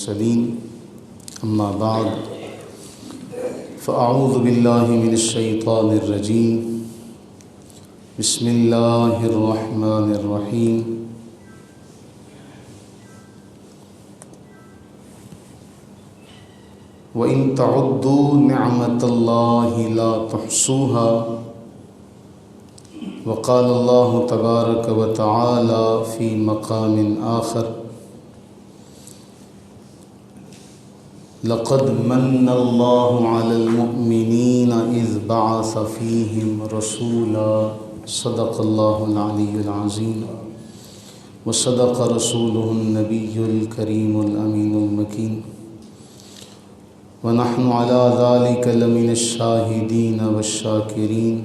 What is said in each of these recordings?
سلیم اما بعد فاعوذ باللہ من الشیطان الرجیم بسم اللہ الرحمن الرحیم وَإِن تَعُدُّوا نِعْمَةَ اللَّهِ لَا تُحْصُوهَا وقال اللہ تبارک وتعالی فی مقام آخر لقد من اللہ علی المؤمنین اذ بعث فیہم رسولا صدق اللہ العلی العظیم وصدق رسولہ النبی الکریم الامین المکین ونحن علی ذلک لمن الشاہدین والشاکرین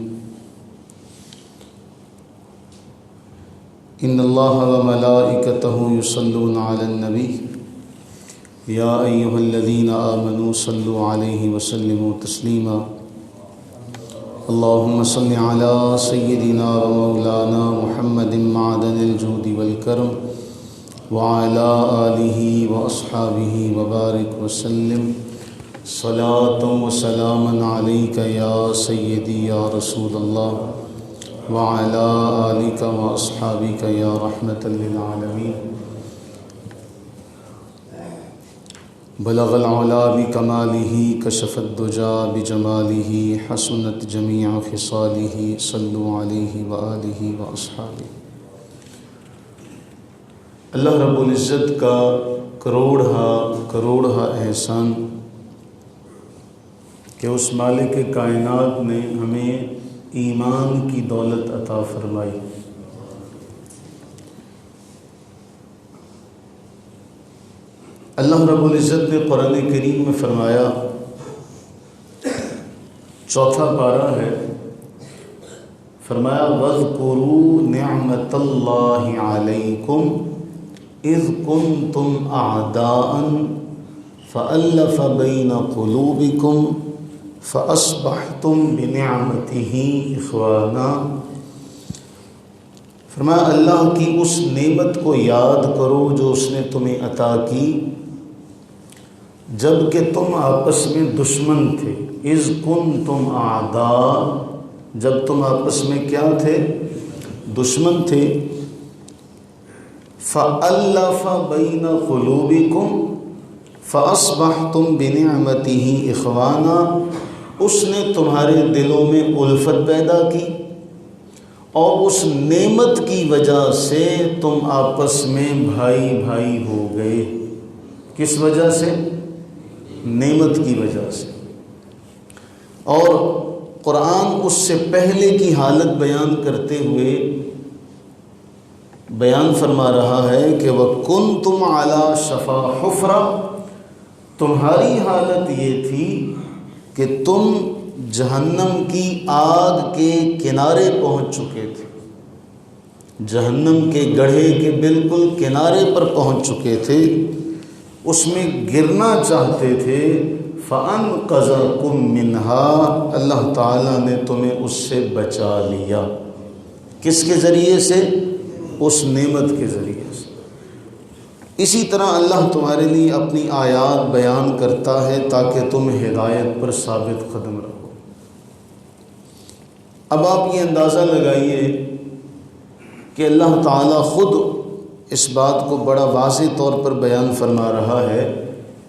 ان اللہ وملائکتہ یصلون علی النبی یا ایہا الذین آمنوا صلوا علیہ وسلموا تسلیما اللہم صل علی سیدنا و مولانا محمد معدن الجود والکرم وعلی آلہ واصحابہ وبارک وسلم صلاۃ و سلاما علیک یا سیدی یا رسول اللہ وعلی آلک واصحابک یا رحمۃ للعالمین بلغ العلا بکمالہ کشف الدجا بجمالہ حسنت جمیع خصالہ صلوا علیہ وآلہ واصحابہ۔ اللہ رب العزت کا کروڑہا احسان کہ اس مالک کائنات نے ہمیں ایمان کی دولت عطا فرمائی۔ اللہ رب العزت نے قرآن کریم میں فرمایا، چوتھا پارہ ہے، فرمایا وَاذْكُرُوا نِعْمَةَ اللَّهِ عَلَيْكُمْ اِذْ كُنْتُمْ أَعْدَاءً فَأَلَّفَ بَيْنَ قُلُوبِكُمْ فَأَصْبَحْتُمْ بِنِعْمَتِهِ إِخْوَانًا۔ فرمایا اللہ کی اس نعمت کو یاد کرو جو اس نے تمہیں عطا کی جب کہ تم آپس میں دشمن تھے۔ اذ کنتم اعداء، جب تم آپس میں کیا تھے؟ دشمن تھے۔ فَأَلَّفَ بَيْنَ قُلُوبِكُمْ فَأَصْبَحْتُمْ بِنِعْمَتِهِ إِخْوَانًا، اس نے تمہارے دلوں میں الفت پیدا کی اور اس نعمت کی وجہ سے تم آپس میں بھائی بھائی ہو گئے۔ کس وجہ سے؟ نعمت کی وجہ سے۔ اور قرآن اس سے پہلے کی حالت بیان کرتے ہوئے بیان فرما رہا ہے کہ وَكُنْتُمْ عَلَى شَفَا حُفْرَةٍ، تمہاری حالت یہ تھی کہ تم جہنم کی آگ کے کنارے پہنچ چکے تھے، جہنم کے گڑھے کے بالکل کنارے پر پہنچ چکے تھے، اس میں گرنا چاہتے تھے۔ فَأَنْقَذَكُم مِّنْهَا، اللہ تعالیٰ نے تمہیں اس سے بچا لیا۔ کس کے ذریعے سے؟ اس نعمت کے ذریعے سے۔ اسی طرح اللہ تمہارے لیے اپنی آیات بیان کرتا ہے تاکہ تم ہدایت پر ثابت قدم رہو۔ اب آپ یہ اندازہ لگائیے کہ اللہ تعالیٰ خود اس بات کو بڑا واضح طور پر بیان فرما رہا ہے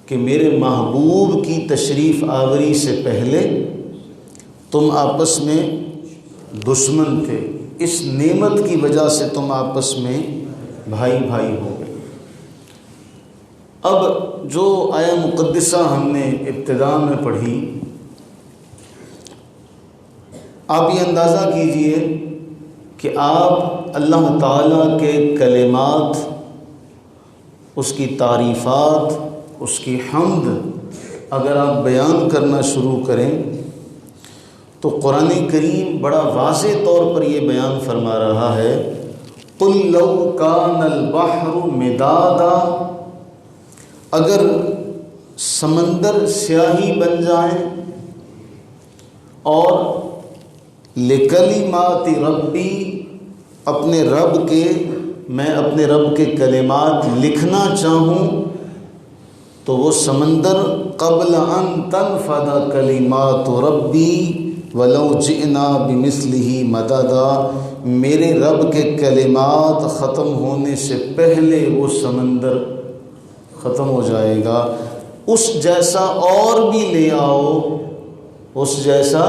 کہ میرے محبوب کی تشریف آوری سے پہلے تم آپس میں دشمن تھے، اس نعمت کی وجہ سے تم آپس میں بھائی بھائی ہو گئے۔ اب جو آیہ مقدسہ ہم نے ابتدا میں پڑھی، آپ یہ اندازہ کیجئے کہ آپ اللہ تعالیٰ کے کلمات، اس کی تعریفات، اس کی حمد اگر آپ بیان کرنا شروع کریں تو قرآن کریم بڑا واضح طور پر یہ بیان فرما رہا ہے قُلْ لَوْ كَانَ الْبَحْرُ مِدَادًا، اگر سمندر سیاہی بن جائیں اور لِكَلِمَاتِ رَبِّي، اپنے رب کے میں اپنے رب کے کلمات لکھنا چاہوں تو وہ سمندر قبل ان تنفد کلمات ربی ولو جئنا بمثلہ مددا، میرے رب کے کلمات ختم ہونے سے پہلے وہ سمندر ختم ہو جائے گا، اس جیسا اور بھی لے آؤ، اس جیسا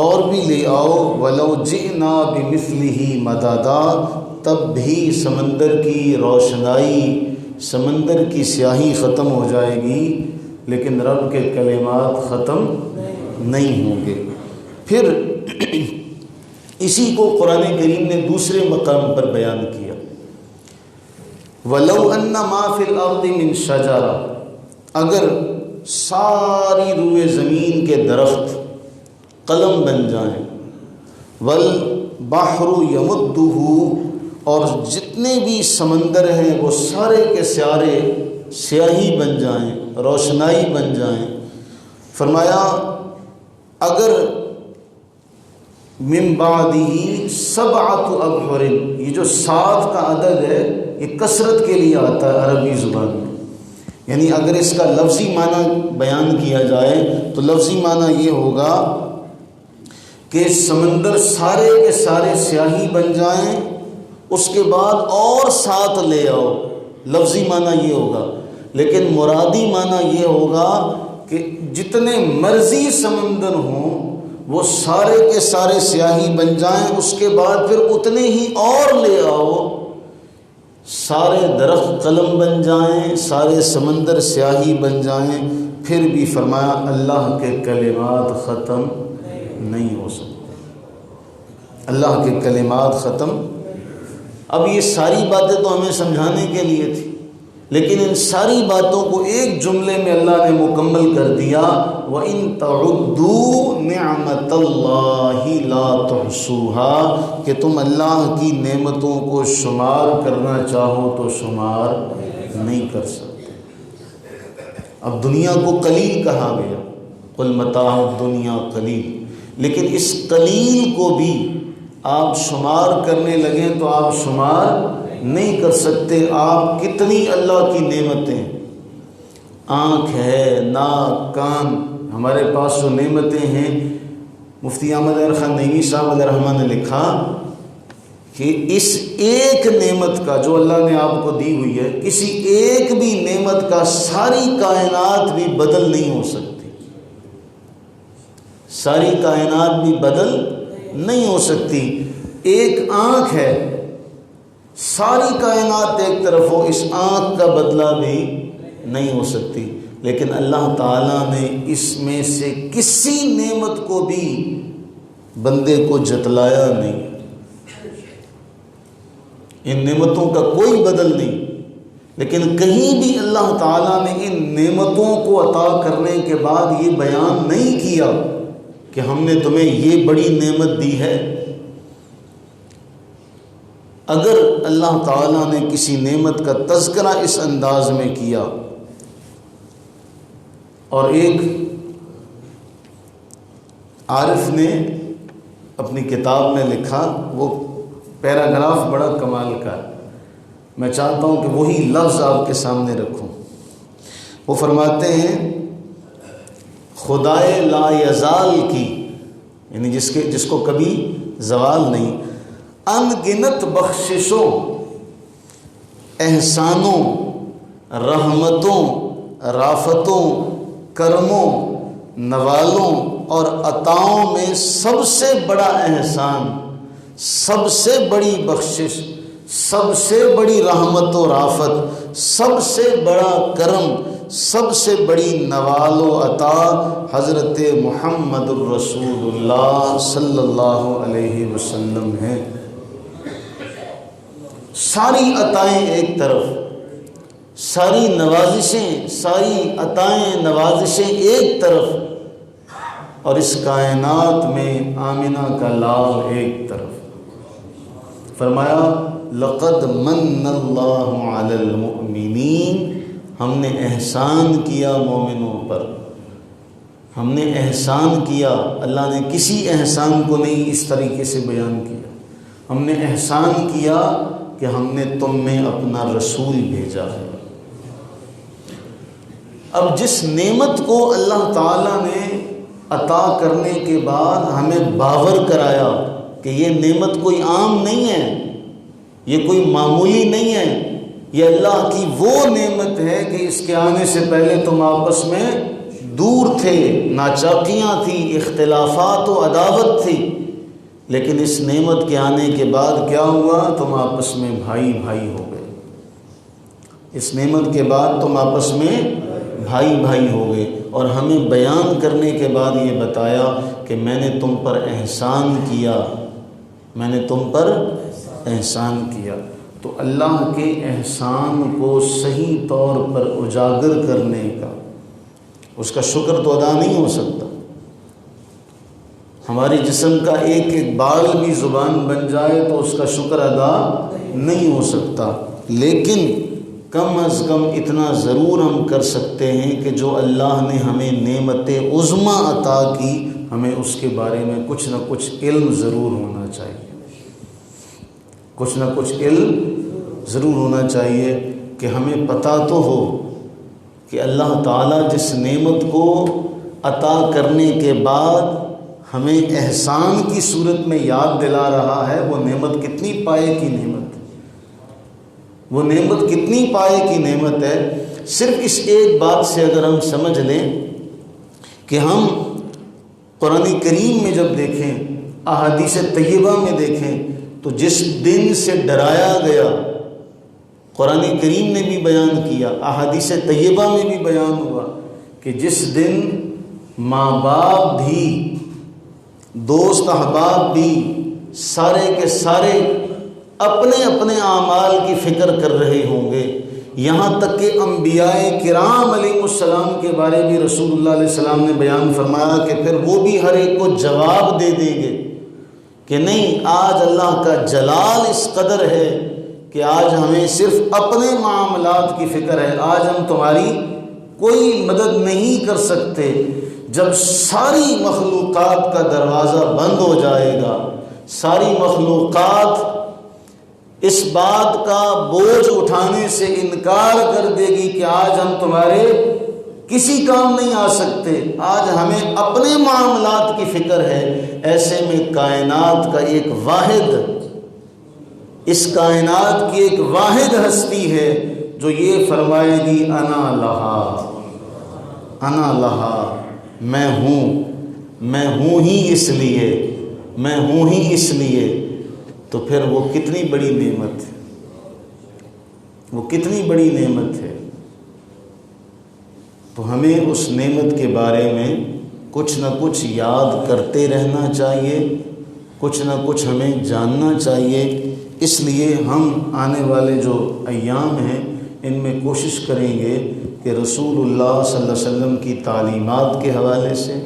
اور بھی لے آؤ، ولو جئنا بمثلہ مددا، تب بھی سمندر کی روشنائی، سمندر کی سیاہی ختم ہو جائے گی، لیکن رب کے کلمات ختم نہیں ہوں گے۔ پھر اسی کو قرآن کریم نے دوسرے مقام پر بیان کیا، وَلَوْ أَنَّ مَا فِي الْأَرْضِ مِنْ شَجَرَةٍ، اگر ساری روئے زمین کے درخت قلم بن جائیں، وَالْبَحْرُ يَمُدُّهُ، اور جتنے بھی سمندر ہیں وہ سارے کے سارے سیاہی بن جائیں، روشنائی بن جائیں، فرمایا اگر من بعدہ سبعۃ ابحر، یہ جو 7 کا عدد ہے یہ کثرت کے لیے آتا ہے عربی زبان میں، یعنی اگر اس کا لفظی معنی بیان کیا جائے تو لفظی معنی یہ ہوگا کہ سمندر سارے کے سارے سیاہی بن جائیں، اس کے بعد اور 7 لے آؤ، لفظی معنی یہ ہوگا، لیکن مرادی معنی یہ ہوگا کہ جتنے مرضی سمندر ہوں وہ سارے کے سارے سیاہی بن جائیں، اس کے بعد پھر اتنے ہی اور لے آؤ، سارے درخت قلم بن جائیں، سارے سمندر سیاہی بن جائیں، پھر بھی فرمایا اللہ کے کلمات ختم نہیں ہو سکتے، اللہ کے کلمات ختم۔ اب یہ ساری باتیں تو ہمیں سمجھانے کے لیے تھی، لیکن ان ساری باتوں کو ایک جملے میں اللہ نے مکمل کر دیا، وَإِن تَعُدُّوا نِعْمَةَ اللَّهِ لَا تُحْصُوهَا، کہ تم اللہ کی نعمتوں کو شمار کرنا چاہو تو شمار نہیں کر سکتے۔ اب دنیا کو قلیل کہا گیا، قُلْ مَتَاعُ الدُّنْيَا قَلِيلٌ، لیکن اس قلیل کو بھی آپ شمار کرنے لگیں تو آپ شمار نہیں کر سکتے۔ آپ کتنی اللہ کی نعمتیں، آنکھ ہے، ناک، کان، ہمارے پاس جو نعمتیں ہیں، مفتی احمد خان نعیمی صاحب علیہ الرحمہ نے لکھا کہ اس ایک نعمت کا جو اللہ نے آپ کو دی ہوئی ہے، کسی ایک بھی نعمت کا ساری کائنات بھی بدل نہیں ہو سکتی، ساری کائنات بھی بدل نہیں ہو سکتی۔ ایک آنکھ ہے، ساری کائنات ایک طرف ہو، اس آنکھ کا بدلہ بھی نہیں ہو سکتی، لیکن اللہ تعالیٰ نے اس میں سے کسی نعمت کو بھی بندے کو جتلایا نہیں، ان نعمتوں کا کوئی بدل نہیں، لیکن کہیں بھی اللہ تعالیٰ نے ان نعمتوں کو عطا کرنے کے بعد یہ بیان نہیں کیا کہ ہم نے تمہیں یہ بڑی نعمت دی ہے۔ اگر اللہ تعالیٰ نے کسی نعمت کا تذکرہ اس انداز میں کیا، اور ایک عارف نے اپنی کتاب میں لکھا، وہ پیراگراف بڑا کمال کا ہے، میں چاہتا ہوں کہ وہی لفظ آپ کے سامنے رکھوں۔ وہ فرماتے ہیں خدائے لا یزال کی، یعنی جس کو کبھی زوال نہیں، ان گنت بخششوں، احسانوں، رحمتوں، رافتوں، کرموں، نوالوں اور عطاؤں میں سب سے بڑا احسان، سب سے بڑی بخشش، سب سے بڑی رحمت و رافت، سب سے بڑا کرم، سب سے بڑی نوال و عطا حضرت محمد الرسول اللہ صلی اللہ علیہ وسلم ہے۔ ساری عطائیں ایک طرف، ساری نوازشیں، ساری عطائیں نوازشیں ایک طرف، اور اس کائنات میں آمنہ کا لال ایک طرف۔ فرمایا لقد من اللہ علی المؤمنین، ہم نے احسان کیا مومنوں پر، ہم نے احسان کیا۔ اللہ نے کسی احسان کو نہیں اس طریقے سے بیان کیا، ہم نے احسان کیا کہ ہم نے تم میں اپنا رسول بھیجا ہے۔ اب جس نعمت کو اللہ تعالیٰ نے عطا کرنے کے بعد ہمیں باور کرایا کہ یہ نعمت کوئی عام نہیں ہے، یہ کوئی معمولی نہیں ہے، یہ اللہ کی وہ نعمت ہے کہ اس کے آنے سے پہلے تم آپس میں دور تھے، ناچاکیاں تھیں، اختلافات و عداوت تھی، لیکن اس نعمت کے آنے کے بعد کیا ہوا؟ تم آپس میں بھائی بھائی ہو گئے۔ اس نعمت کے بعد تم آپس میں بھائی بھائی ہو گئے، اور ہمیں بیان کرنے کے بعد یہ بتایا کہ میں نے تم پر احسان کیا، میں نے تم پر احسان کیا۔ تو اللہ کے احسان کو صحیح طور پر اجاگر کرنے کا، اس کا شکر تو ادا نہیں ہو سکتا۔ ہمارے جسم کا ایک ایک بال بھی زبان بن جائے تو اس کا شکر ادا نہیں ہو سکتا، لیکن کم از کم اتنا ضرور ہم کر سکتے ہیں کہ جو اللہ نے ہمیں نعمت عظمیٰ عطا کی، ہمیں اس کے بارے میں کچھ نہ کچھ علم ضرور ہونا چاہیے، کچھ نہ کچھ علم ضرور ہونا چاہیے کہ ہمیں پتہ تو ہو کہ اللہ تعالیٰ جس نعمت کو عطا کرنے کے بعد ہمیں احسان کی صورت میں یاد دلا رہا ہے، وہ نعمت کتنی پائے کی نعمت ہے، وہ نعمت کتنی پائے کی نعمت ہے۔ صرف اس ایک بات سے اگر ہم سمجھ لیں کہ ہم قرآن کریم میں جب دیکھیں، احادیث طیبہ میں دیکھیں، تو جس دن سے ڈرایا گیا قرآن کریم نے بھی بیان کیا، احادیث طیبہ میں بھی بیان ہوا کہ جس دن ماں باپ بھی، دوست احباب بھی، سارے کے سارے اپنے اپنے اعمال کی فکر کر رہے ہوں گے، یہاں تک کہ انبیاء کرام علیہ السلام کے بارے بھی رسول اللہ علیہ السلام نے بیان فرمایا کہ پھر وہ بھی ہر ایک کو جواب دے دیں گے کہ نہیں، آج اللہ کا جلال اس قدر ہے کہ آج ہمیں صرف اپنے معاملات کی فکر ہے، آج ہم تمہاری کوئی مدد نہیں کر سکتے۔ جب ساری مخلوقات کا دروازہ بند ہو جائے گا، ساری مخلوقات اس بات کا بوجھ اٹھانے سے انکار کر دے گی کہ آج ہم تمہارے کسی کام نہیں آ سکتے، آج ہمیں اپنے معاملات کی فکر ہے، ایسے میں کائنات کا ایک واحد، اس کائنات کی ایک واحد ہستی ہے جو یہ فرمائے گی انا لہا، انا لہا، میں ہوں ہی اس لیے، میں ہوں ہی اس لیے۔ تو پھر وہ کتنی بڑی نعمت ہے، وہ کتنی بڑی نعمت ہے۔ تو ہمیں اس نعمت کے بارے میں کچھ نہ کچھ یاد کرتے رہنا چاہیے، کچھ نہ کچھ ہمیں جاننا چاہیے۔ اس لیے ہم آنے والے جو ایام ہیں ان میں کوشش کریں گے کہ رسول اللہ صلی اللہ علیہ وسلم کی تعلیمات کے حوالے سے،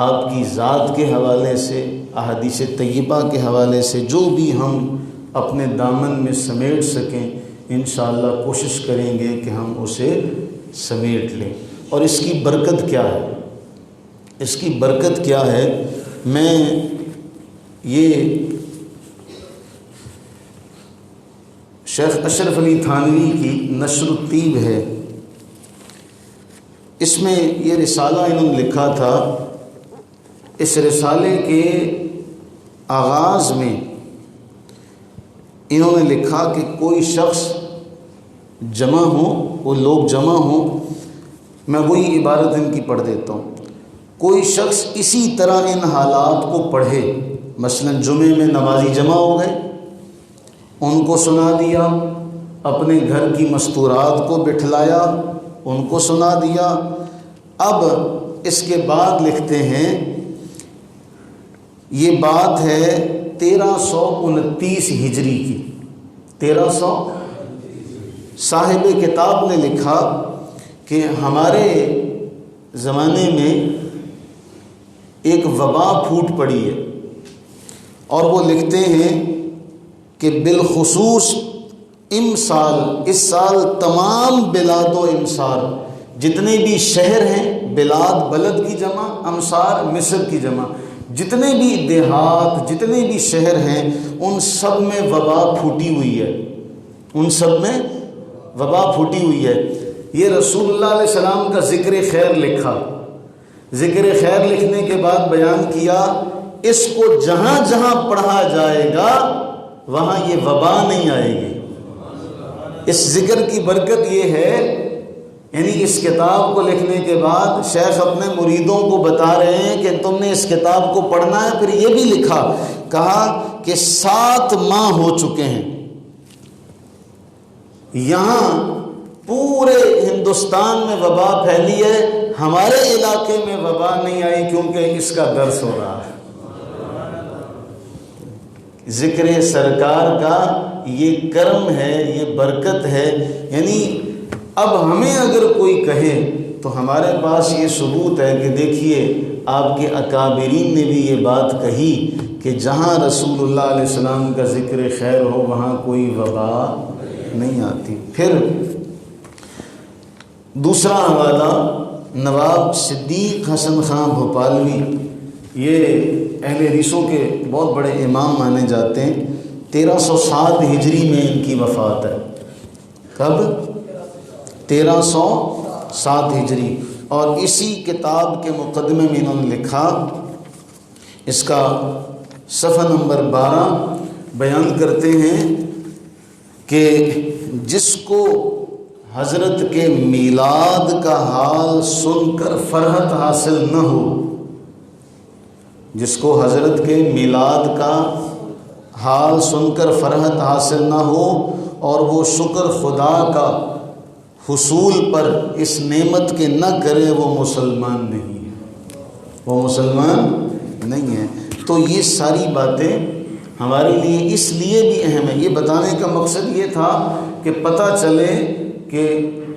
آپ کی ذات کے حوالے سے، احادیث طیبہ کے حوالے سے جو بھی ہم اپنے دامن میں سمیٹ سکیں، انشاءاللہ کوشش کریں گے کہ ہم اسے سمیٹ لیں۔ اور اس کی برکت کیا ہے، اس کی برکت کیا ہے؟ میں یہ شیخ اشرف علی تھانوی کی نشر الطیب ہے، اس میں یہ رسالہ انہوں نے لکھا تھا۔ اس رسالے کے آغاز میں انہوں نے لکھا کہ کوئی شخص جمع ہو، وہ لوگ جمع ہوں، میں وہی عبارت ان کی پڑھ دیتا ہوں۔ کوئی شخص اسی طرح ان حالات کو پڑھے، مثلا جمعے میں نمازی جمع ہو گئے، ان کو سنا دیا، اپنے گھر کی مستورات کو بٹھلایا، ان کو سنا دیا۔ اب اس کے بعد لکھتے ہیں، یہ بات ہے 1329 ہجری کی، 1300 صاحب کتاب نے لکھا کہ ہمارے زمانے میں ایک وبا پھوٹ پڑی ہے، اور وہ لکھتے ہیں کہ بالخصوص امسال، اس سال تمام بلاد و امصار، جتنے بھی شہر ہیں، بلاد بلد کی جمع، امصار مصر کی جمع، جتنے بھی دیہات، جتنے بھی شہر ہیں، ان سب میں وبا پھوٹی ہوئی ہے، ان سب میں وبا پھوٹی ہوئی ہے۔ یہ رسول اللہ علیہ السلام کا ذکر خیر لکھا، ذکر خیر لکھنے کے بعد بیان کیا اس کو جہاں جہاں پڑھا جائے گا وہاں یہ وبا نہیں آئے گی۔ اس ذکر کی برکت یہ ہے، یعنی اس کتاب کو لکھنے کے بعد شیخ اپنے مریدوں کو بتا رہے ہیں کہ تم نے اس کتاب کو پڑھنا ہے۔ پھر یہ بھی لکھا، کہا کہ 7 ماہ ہو چکے ہیں، یہاں پورے ہندوستان میں وبا پھیلی ہے، ہمارے علاقے میں وبا نہیں آئی کیونکہ اس کا درس ہو رہا ہے۔ ذکر سرکار کا یہ کرم ہے، یہ برکت ہے۔ یعنی اب ہمیں اگر کوئی کہے تو ہمارے پاس یہ ثبوت ہے کہ دیکھیے آپ کے اکابرین نے بھی یہ بات کہی کہ جہاں رسول اللہ علیہ السلام کا ذکر خیر ہو وہاں کوئی وبا نہیں آتی۔ پھر دوسرا حوالہ نواب صدیق حسن خان بھوپالوی، یہ اہل حدیثوں کے بہت بڑے امام مانے جاتے ہیں۔ 1307 ہجری میں ان کی وفات ہے۔ کب؟ 1307 ہجری۔ اور اسی کتاب کے مقدمے میں انہوں نے لکھا، اس کا صفحہ نمبر 12 بیان کرتے ہیں کہ جس کو حضرت کے میلاد کا حال سن کر فرحت حاصل نہ ہو، جس کو حضرت کے میلاد کا حال سن کر فرحت حاصل نہ ہو اور وہ شکر خدا کا حصول پر اس نعمت کے نہ کرے، وہ مسلمان نہیں ہے، وہ مسلمان نہیں ہے۔ تو یہ ساری باتیں ہمارے لیے اس لیے بھی اہم ہے۔ یہ بتانے کا مقصد یہ تھا کہ پتہ چلے کہ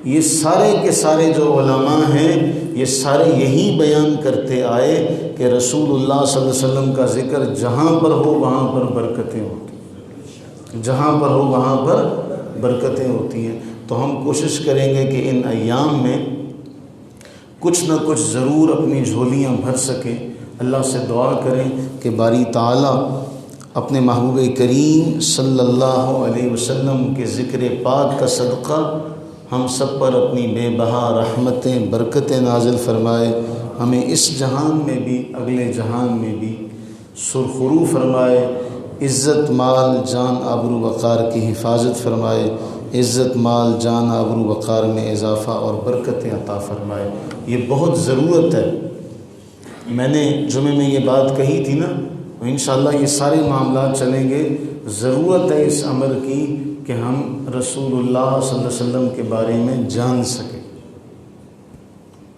یہ سارے کے سارے جو علماء ہیں یہ سارے یہی بیان کرتے آئے کہ رسول اللہ صلی اللہ علیہ وسلم کا ذکر جہاں پر ہو وہاں پر برکتیں ہوتی ہیں، جہاں پر ہو وہاں پر برکتیں ہوتی ہیں۔ تو ہم کوشش کریں گے کہ ان ایام میں کچھ نہ کچھ ضرور اپنی جھولیاں بھر سکیں۔ اللہ سے دعا کریں کہ باری تعالیٰ اپنے محبوب کریم صلی اللہ علیہ وسلم کے ذکر پاک کا صدقہ ہم سب پر اپنی بے بہا رحمتیں برکتیں نازل فرمائے، ہمیں اس جہان میں بھی اگلے جہان میں بھی سرخرو فرمائے، عزت مال جان آبرو وقار کی حفاظت فرمائے، عزت مال جان آبرو وقار میں اضافہ اور برکتیں عطا فرمائے۔ یہ بہت ضرورت ہے۔ میں نے جمعے میں یہ بات کہی تھی نا، انشاءاللہ یہ سارے معاملات چلیں گے۔ ضرورت ہے اس امر کی کہ ہم رسول اللہ صلی اللہ علیہ وسلم کے بارے میں جان سکیں۔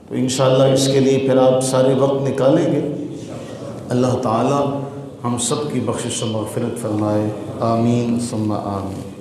تو انشاءاللہ اس کے لیے پھر آپ سارے وقت نکالیں گے۔ اللہ تعالی ہم سب کی بخشش و مغفرت فرمائے، آمین ثم آمین۔